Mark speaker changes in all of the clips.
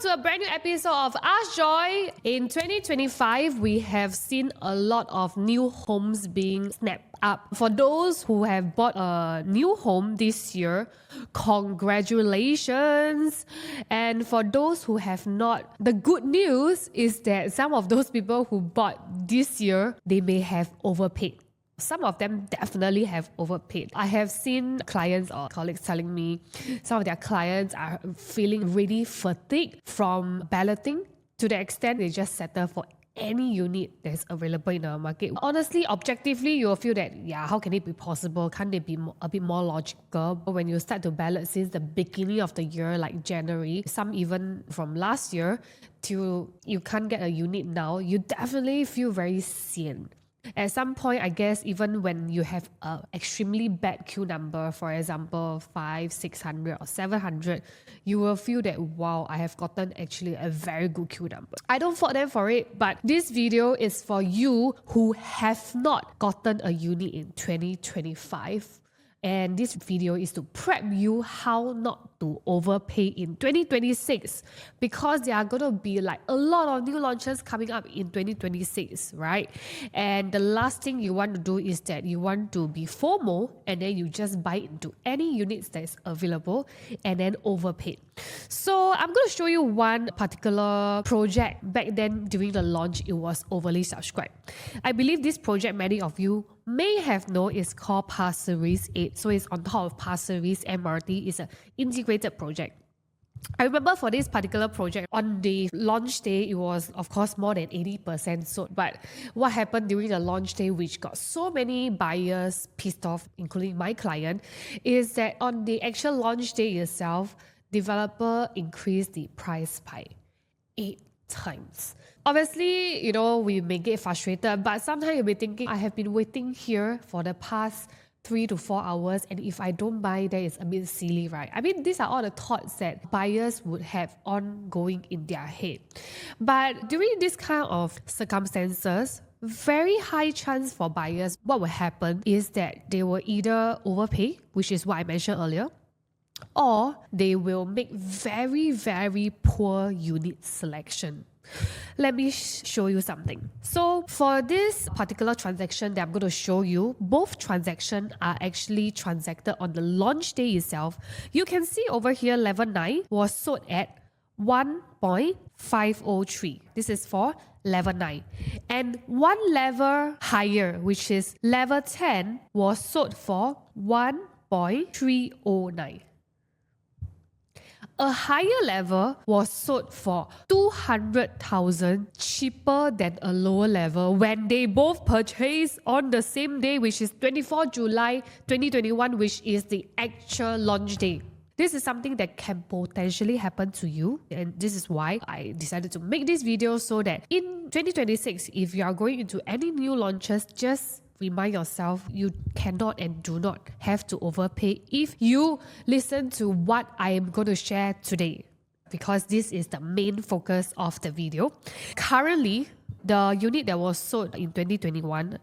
Speaker 1: to a brand new episode of Ask Joy. In 2025, we have seen a lot of new homes being snapped up. For those who have bought a new home this year, congratulations. And for those who have not, the good news is that some of those people who bought this year, they may have overpaid. Some of them definitely have overpaid. I have seen clients or colleagues telling me some of their clients are feeling really fatigued from balloting to the extent they just settle for any unit that's available in the market. Honestly, objectively, you'll feel that, how can it be possible? Can't it be a bit more logical? When you start to ballot since the beginning of the year, like January, some even from last year, till you can't get a unit now, you definitely feel very sian. At some point, I guess, even when you have an extremely bad queue number, for example, 500, 600 or 700, you will feel that, wow, I have gotten actually a very good queue number. I don't fault them for it, but this video is for you who have not gotten a unit in 2025. And this video is to prep you how not to overpay in 2026, because there are going to be like a lot of new launches coming up in 2026, right? And the last thing you want to do is that you want to be FOMO and then you just buy into any units that is available and then overpay. So I'm going to show you one particular project. Back then during the launch, it was overly subscribed. I believe this project many of you may have known is called Pasir Ris 8. So it's on top of Pasir Ris MRT. It's an integrated project. I remember for this particular project, on the launch day, it was of course more than 80% sold. But what happened during the launch day, which got so many buyers pissed off, including my client, is that on the actual launch day itself, developer increased the price by 8 times. Obviously, we may get frustrated, but sometimes you'll be thinking, I have been waiting here for the past 3 to 4 hours, and if I don't buy, that is a bit silly, right? I mean, these are all the thoughts that buyers would have ongoing in their head. But during this kind of circumstances, very high chance for buyers, what will happen is that they will either overpay, which is what I mentioned earlier, or they will make very, very poor unit selection. Let me show you something. So for this particular transaction that I'm going to show you, both transactions are actually transacted on the launch day itself. You can see over here, level 9 was sold at 1.503. This is for level 9. And one level higher, which is level 10, was sold for 1.309. A higher level was sold for 200,000 cheaper than a lower level when they both purchased on the same day, which is 24 July 2021, which is the actual launch day. This is something that can potentially happen to you, and this is why I decided to make this video, so that in 2026, if you are going into any new launches, just remind yourself you cannot and do not have to overpay if you listen to what I am going to share today, because this is the main focus of the video. Currently, the unit that was sold in 2021,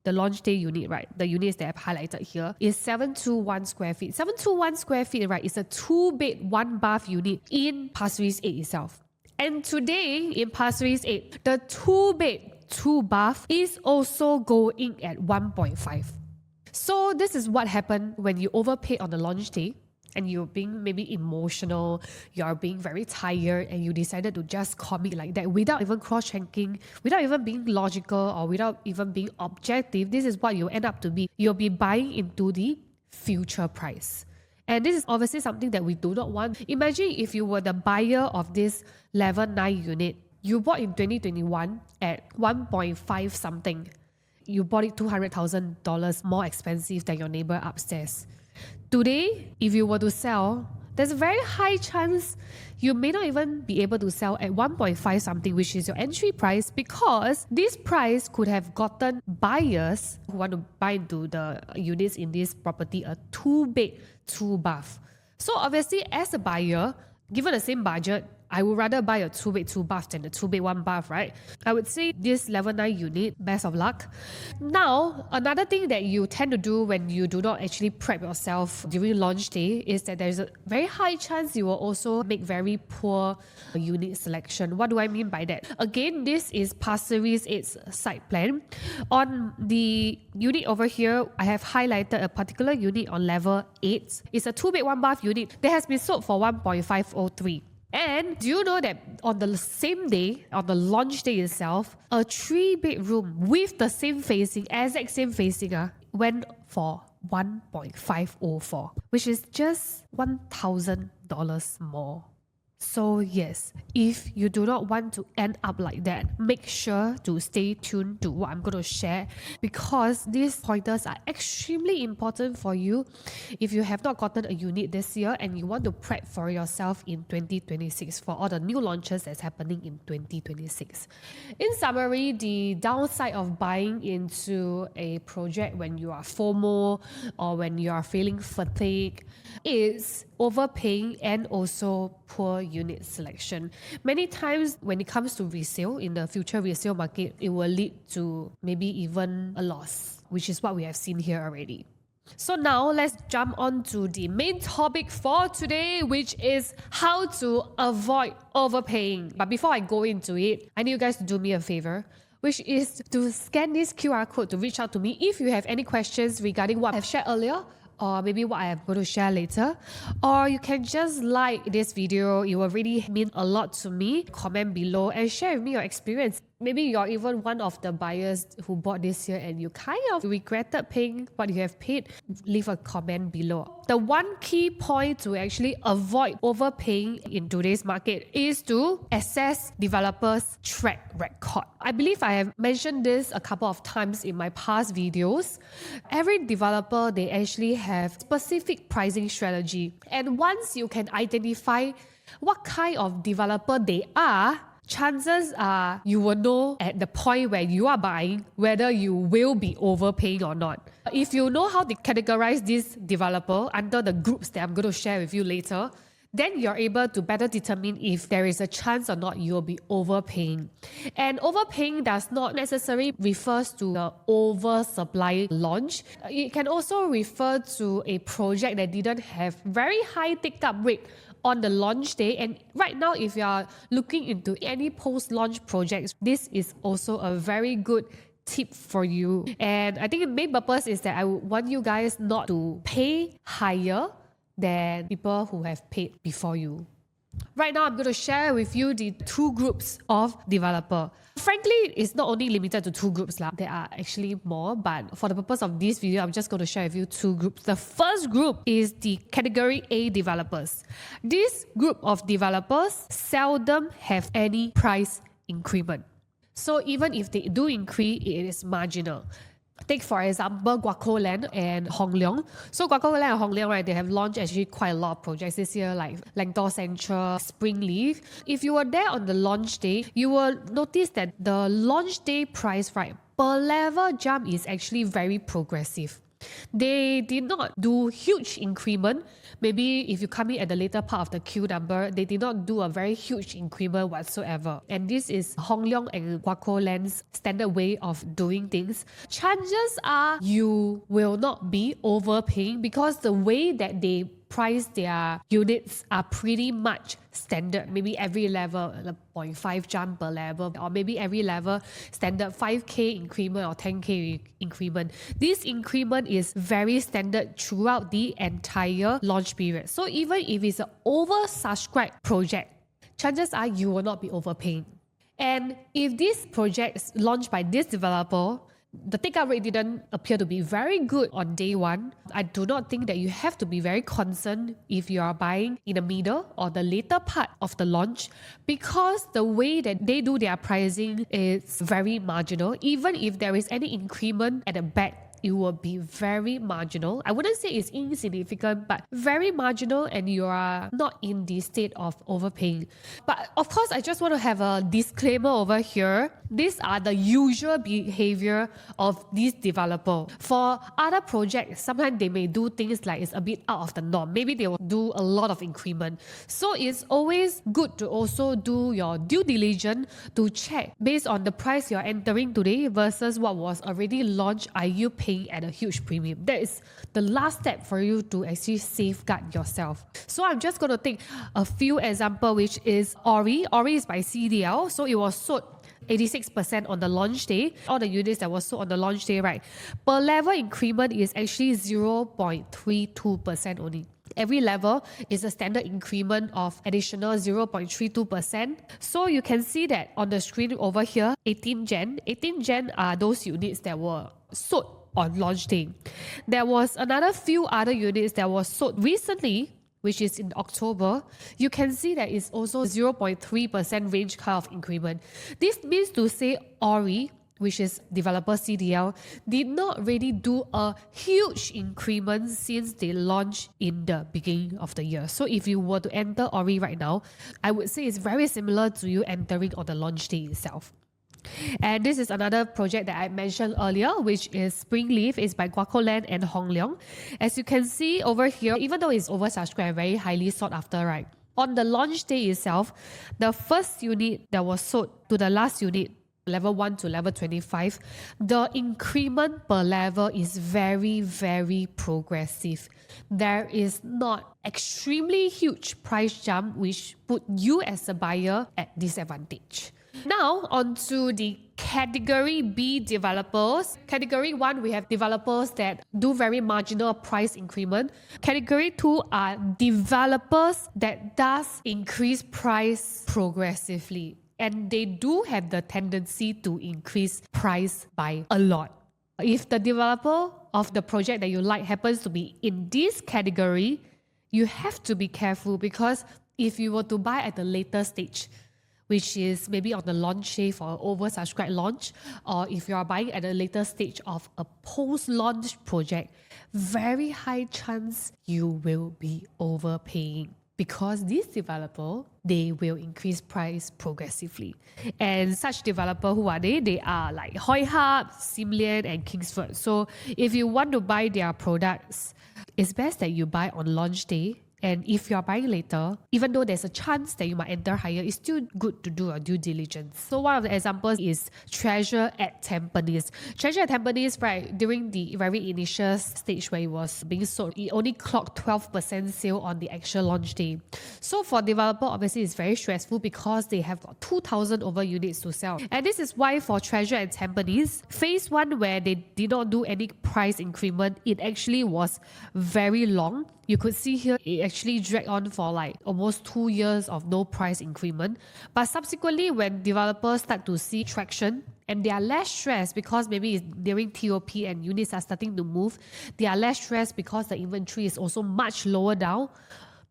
Speaker 1: the launch day unit, right? The units that I've highlighted here is 721 square feet. 721 square feet, right, is a 2-bed, 1-bath unit in Pasir Ris 8 itself. And today in Pasir Ris 8, the 2-bed, 2-bath is also going at 1.5. So this is what happened when you overpay on the launch day and you're being maybe emotional, you're being very tired, and you decided to just commit like that without even cross-checking, without even being logical, or without even being objective. This is what you end up to be. You'll be buying into the future price. And this is obviously something that we do not want. Imagine if you were the buyer of this level 9 unit. You bought in 2021 at 1.5 something. You bought it $200,000 more expensive than your neighbor upstairs. Today, if you were to sell, there's a very high chance you may not even be able to sell at 1.5 something, which is your entry price, because this price could have gotten buyers who want to buy into the units in this property a 2-bed, 2-bath. So obviously, as a buyer, given the same budget, I would rather buy a 2-bed 2-bath than a 2-bed 1-bath, right? I would say this level 9 unit, best of luck. Now, another thing that you tend to do when you do not actually prep yourself during launch day is that there's a very high chance you will also make very poor unit selection. What do I mean by that? Again, this is Pasir Ris 8's site plan. On the unit over here, I have highlighted a particular unit on level 8. It's a 2-bed 1-bath unit that has been sold for 1.503. And do you know that on the same day, on the launch day itself, a 3-bedroom with the same facing, exact same facing, went for 1.504, which is just $1,000 more. So yes, if you do not want to end up like that, make sure to stay tuned to what I'm going to share, because these pointers are extremely important for you if you have not gotten a unit this year and you want to prep for yourself in 2026 for all the new launches that's happening in 2026. In summary, the downside of buying into a project when you are FOMO or when you are feeling fatigued is overpaying and also poor unit selection. Many times when it comes to resale, in the future resale market, it will lead to maybe even a loss, which is what we have seen here already. So now let's jump on to the main topic for today, which is how to avoid overpaying. But before I go into it, I need you guys to do me a favor, which is to scan this QR code to reach out to me if you have any questions regarding what I've shared earlier, or maybe what I am going to share later. Or you can just like this video. It will really mean a lot to me. Comment below and share with me your experience. Maybe you're even one of the buyers who bought this year and you kind of regretted paying what you have paid. Leave a comment below. The one key point to actually avoid overpaying in today's market is to assess developers' track record. I believe I have mentioned this a couple of times in my past videos. Every developer, they actually have specific pricing strategy. And once you can identify what kind of developer they are, chances are you will know at the point where you are buying whether you will be overpaying or not. If you know how to categorize this developer under the groups that I'm going to share with you later, then you're able to better determine if there is a chance or not you'll be overpaying. And overpaying does not necessarily refers to the oversupply launch. It can also refer to a project that didn't have very high take-up rate on the launch day. And right now, if you are looking into any post-launch projects, this is also a very good tip for you. And I think the main purpose is that I would want you guys not to pay higher than people who have paid before you. Right now, I'm going to share with you the two groups of developer. Frankly, it's not only limited to two groups. There are actually more, but for the purpose of this video, I'm just going to share with you two groups. The first group is the category A developers. This group of developers seldom have any price increment. So even if they do increase, it is marginal. Take for example Guaco Land and Hong Leong. So Guaco Land and Hong Leong, right, they have launched actually quite a lot of projects this year, like Langtor Central, Springleaf. If you were there on the launch day, you will notice that the launch day price, right, per level jump is actually very progressive. They did not do huge increment. Maybe if you come in at the later part of the queue number, they did not do a very huge increment whatsoever. And this is Hong Leong and Guaco Land's standard way of doing things. Chances are you will not be overpaying because the way that they price their units are pretty much standard. Maybe every level, 0.5 jump per level, or maybe every level standard 5K increment or 10K increment. This increment is very standard throughout the entire launch period. So even if it's an oversubscribed project, chances are you will not be overpaying. And if this project is launched by this developer, the take-up rate didn't appear to be very good on day one, I do not think that you have to be very concerned if you are buying in the middle or the later part of the launch, because the way that they do their pricing is very marginal. Even if there is any increment at the back, it will be very marginal. I wouldn't say it's insignificant, but very marginal, and you are not in the state of overpaying. But of course, I just want to have a disclaimer over here. These are the usual behavior of these developers. For other projects, sometimes they may do things like it's a bit out of the norm. Maybe they will do a lot of increment. So it's always good to also do your due diligence to check based on the price you're entering today versus what was already launched. Are you paying at a huge premium? That is the last step for you to actually safeguard yourself. So I'm just going to take a few examples, which is Ori. Ori is by CDL. So it was sold 86% on the launch day. All the units that were sold on the launch day, right? Per level increment is actually 0.32% only. Every level is a standard increment of additional 0.32%. So you can see that on the screen over here, 18 Gen. 18 Gen are those units that were sold on launch day. There was another few other units that were sold recently, which is in October. You can see that it's also 0.3% range kind of increment. This means to say Ori, which is developer CDL, did not really do a huge increment since they launched in the beginning of the year. So if you were to enter Ori right now, I would say it's very similar to you entering on the launch day itself. And this is another project that I mentioned earlier, which is Springleaf. It's by Guacoland and Hong Leong. As you can see over here, even though it's oversubscribed, very highly sought after, right? On the launch day itself, the first unit that was sold to the last unit, level 1 to level 25, the increment per level is very, very progressive. There is not extremely huge price jump which put you as a buyer at disadvantage. Now, on to the Category B developers. Category 1, we have developers that do very marginal price increment. Category 2 are developers that does increase price progressively. And they do have the tendency to increase price by a lot. If the developer of the project that you like happens to be in this category, you have to be careful, because if you were to buy at the later stage, which is maybe on the launch day for an oversubscribed launch, or if you are buying at a later stage of a post-launch project, very high chance you will be overpaying, because these developers, they will increase price progressively. And such developer, who are they? They are like Hoi Hub, Simlian, and Kingsford. So if you want to buy their products, it's best that you buy on launch day. And if you are buying later, even though there's a chance that you might enter higher, it's still good to do a due diligence. So one of the examples is Treasure at Tampines. Treasure at Tampines, right, during the very initial stage where it was being sold, it only clocked 12% sale on the actual launch day. So for developer, obviously it's very stressful because they have got 2,000 over units to sell. And this is why for Treasure at Tampines, phase 1, where they did not do any price increment, it actually was very long. You could see here, it actually dragged on for like almost 2 years of no price increment. But subsequently, when developers start to see traction and they are less stressed because maybe it's during TOP and units are starting to move, they are less stressed because the inventory is also much lower down,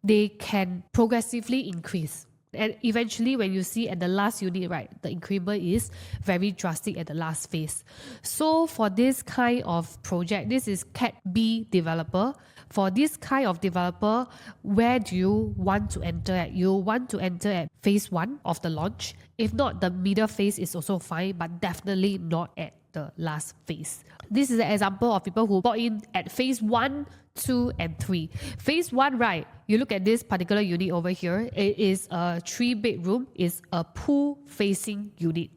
Speaker 1: they can progressively increase. And eventually, when you see at the last unit, right, the increment is very drastic at the last phase. So for this kind of project, this is Cat B developer. For this kind of developer, where do you want to enter at? You want to enter at phase 1 of the launch. If not, the middle phase is also fine, but definitely not at the last phase. This is an example of people who bought in at phase 1, 2, and 3. Phase 1, right, you look at this particular unit over here. It is a 3-bedroom. It's a pool-facing unit.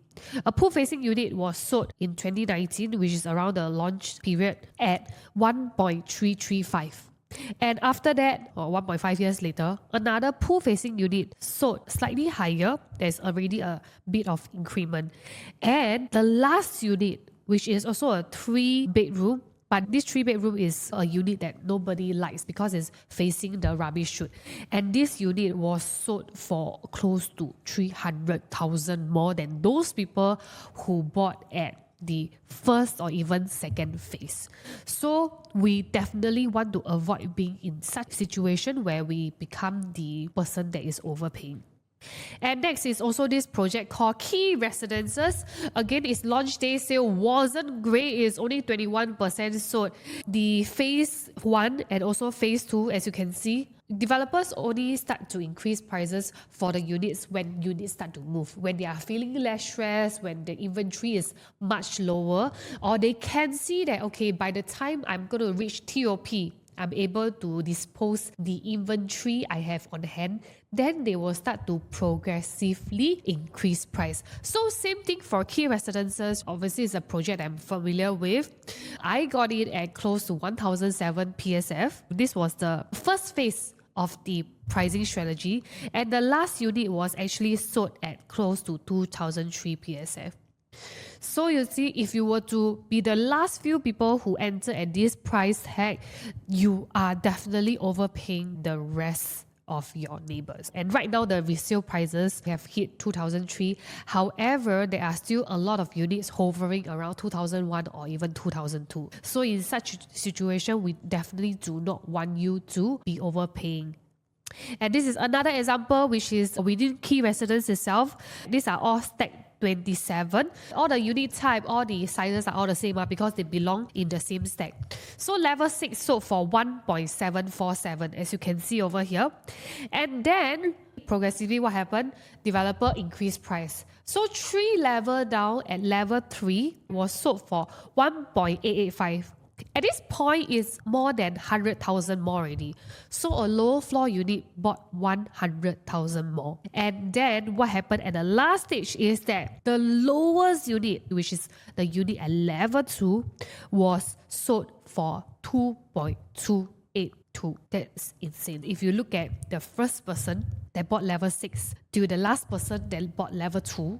Speaker 1: A pool-facing unit was sold in 2019, which is around the launch period, at 1.335. And after that, or 1.5 years later, another pool-facing unit sold slightly higher. There's already a bit of increment. And the last unit, which is also a 3-bedroom, but this 3-bedroom is a unit that nobody likes because it's facing the rubbish chute. And this unit was sold for close to 300,000 more than those people who bought at the first or even second phase. So we definitely want to avoid being in such situation where we become the person that is overpaying. And next is also this project called Key Residences. Again, its launch day sale wasn't great. It's only 21% sold. The phase 1 and also phase 2, as you can see, developers only start to increase prices for the units when units start to move, when they are feeling less stressed, when the inventory is much lower, or they can see that, okay, by the time I'm going to reach TOP, I'm able to dispose the inventory I have on hand, then they will start to progressively increase price. So same thing for Key Residences. Obviously, it's a project I'm familiar with. I got it at close to 1007 PSF. This was the first phase of the pricing strategy, and the last unit was actually sold at close to 2003 PSF. So you see, if you were to be the last few people who enter at this price tag, you are definitely overpaying the rest of your neighbors. And right now, the resale prices have hit 2003. However, there are still a lot of units hovering around 2001 or even 2002. So in such a situation, we definitely do not want you to be overpaying. And this is another example, which is within Key Residence itself. These are all stacked 27. All the unit type, all the sizes are all the same because they belong in the same stack. So level 6 sold for 1.747, as you can see over here. And then progressively what happened? Developer increased price. So 3 level down at level 3 was sold for 1.885. At this point, it's more than 100,000 more already. So a low floor unit bought 100,000 more. And then what happened at the last stage is that the lowest unit, which is the unit at level 2, was sold for 2.282. That's insane. If you look at the first person that bought level 6 to the last person that bought level 2,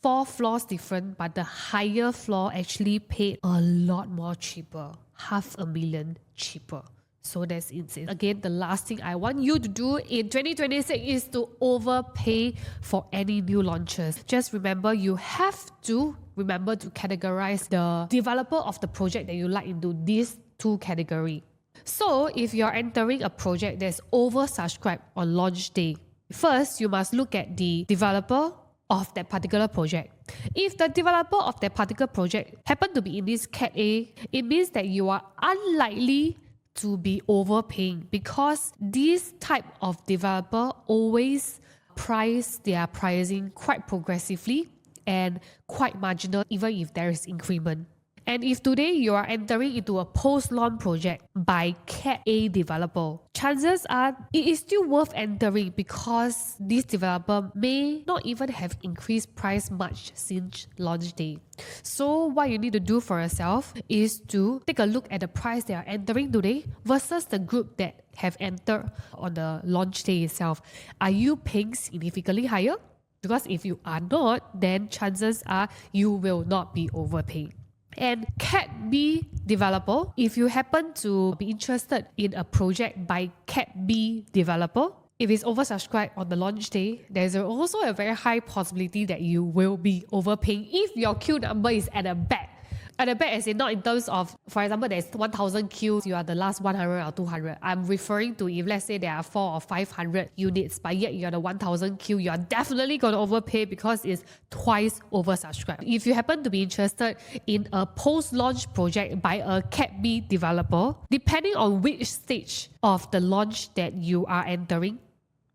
Speaker 1: 4 floors different, but the higher floor actually paid a lot more cheaper, $500,000 cheaper. So that's insane. Again, the last thing I want you to do in 2026 is to overpay for any new launches. Just remember, you have to remember to categorize the developer of the project that you like into these 2 categories. So if you're entering a project that's oversubscribed on launch day, first you must look at the developer of that particular project. If the developer of that particular project happen to be in this Cat A, it means that you are unlikely to be overpaying, because this type of developer always price their pricing quite progressively and quite marginal, even if there is increment. And if today you are entering into a post-launch project by Cat A developer, chances are it is still worth entering, because this developer may not even have increased price much since launch day. So what you need to do for yourself is to take a look at the price they are entering today versus the group that have entered on the launch day itself. Are you paying significantly higher? Because if you are not, then chances are you will not be overpaying. And Cat B developer, if you happen to be interested in a project by Cat B developer, if it's oversubscribed on the launch day, there's also a very high possibility that you will be overpaying if your queue number is at the back. At the back, as in not in terms of, for example, there's 1,000 queues, you are the last 100 or 200. I'm referring to if, let's say, there are 400 or 500 units, but yet you're the 1,000 queue, you're definitely going to overpay because it's twice oversubscribed. If you happen to be interested in a post-launch project by a Cat B developer, depending on which stage of the launch that you are entering,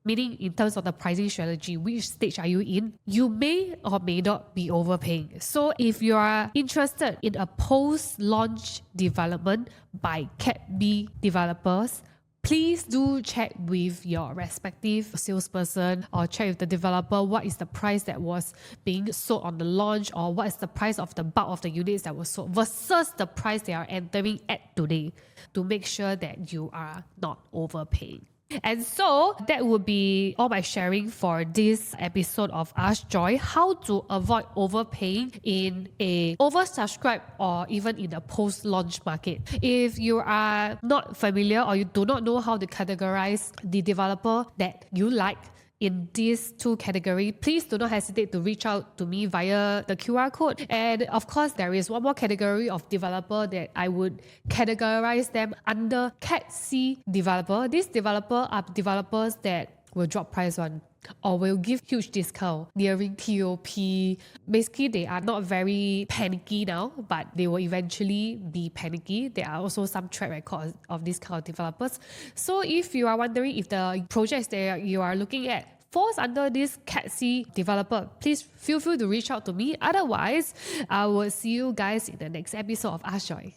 Speaker 1: meaning in terms of the pricing strategy, which stage are you in, you may or may not be overpaying. So if you are interested in a post-launch development by Cat B developers, please do check with your respective salesperson or check with the developer what is the price that was being sold on the launch, or what is the price of the bulk of the units that were sold versus the price they are entering at today, to make sure that you are not overpaying. And so that would be all my sharing for this episode of Ask Joy, how to avoid overpaying in a oversubscribed or even in a post-launch market. If you are not familiar or you do not know how to categorize the developer that you like in these 2 categories, please do not hesitate to reach out to me via the QR code. And of course, there is one more category of developer that I would categorize them under Cat C developer. These developers are developers that will drop price on or will give huge discount nearing TOP. Basically, they are not very panicky now, but they will eventually be panicky. There are also some track records of these kind of developers. So if you are wondering if the projects that you are looking at falls under this Cat C developer, please feel free to reach out to me. Otherwise, I will see you guys in the next episode of Ask Joy.